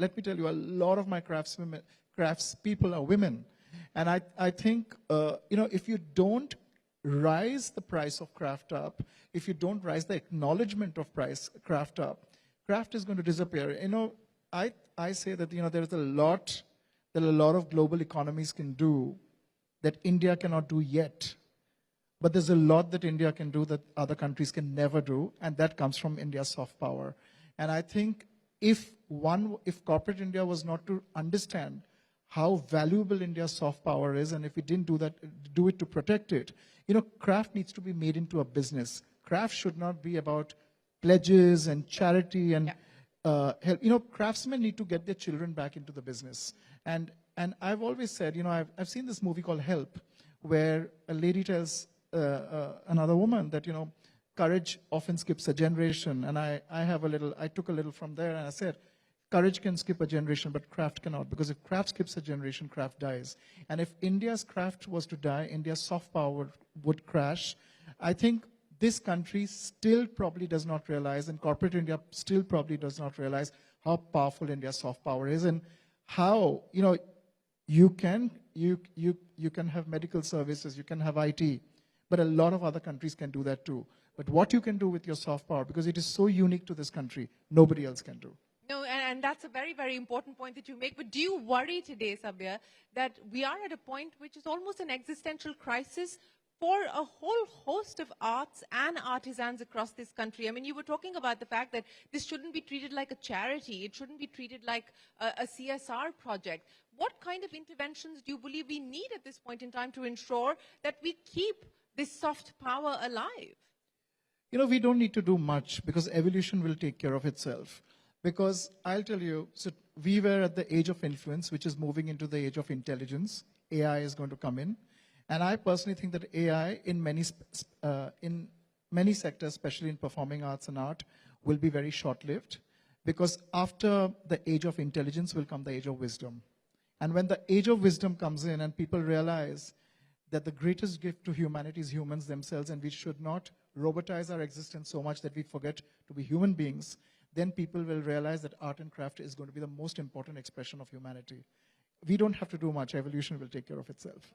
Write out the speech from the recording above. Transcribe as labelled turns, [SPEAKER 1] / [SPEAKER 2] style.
[SPEAKER 1] let me tell you, a lot of my crafts people are women. And I think, if you don't rise the price of craft up, if you don't rise the acknowledgement of craft up, craft is going to disappear. I say that, there's a lot that a lot of global economies can do that India cannot do yet. But there's a lot that India can do that other countries can never do, and that comes from India's soft power. And I think if corporate India was not to understand how valuable India's soft power is, and if we didn't do it to protect it, craft needs to be made into a business. Craft should not be about pledges and charity and help. Craftsmen need to get their children back into the business. And I've always said, I've seen this movie called Help, where a lady tells another woman that, courage often skips a generation. And I took a little from there, and I said, courage can skip a generation, but craft cannot. Because if craft skips a generation, craft dies. And if India's craft was to die, India's soft power would crash. I think this country still probably does not realize, and corporate India still probably does not realize how powerful India's soft power is, and how, you can have medical services, you can have IT, but a lot of other countries can do that too. But what you can do with your soft power, because it is so unique to this country, nobody else can do.
[SPEAKER 2] No, and that's a very, very important point that you make. But do you worry today, Sabya, that we are at a point which is almost an existential crisis for a whole host of arts and artisans across this country? I mean, you were talking about the fact that this shouldn't be treated like a charity. It shouldn't be treated like a CSR project. What kind of interventions do you believe we need at this point in time to ensure that we keep this soft power alive?
[SPEAKER 1] We don't need to do much, because evolution will take care of itself. Because I'll tell you, so we were at the age of influence, which is moving into the age of intelligence. AI is going to come in. And I personally think that AI in many sectors, especially in performing arts and art, will be very short-lived. Because after the age of intelligence will come the age of wisdom. And when the age of wisdom comes in and people realize that the greatest gift to humanity is humans themselves, and we should not robotize our existence so much that we forget to be human beings, then people will realize that art and craft is going to be the most important expression of humanity. We don't have to do much. Evolution will take care of itself.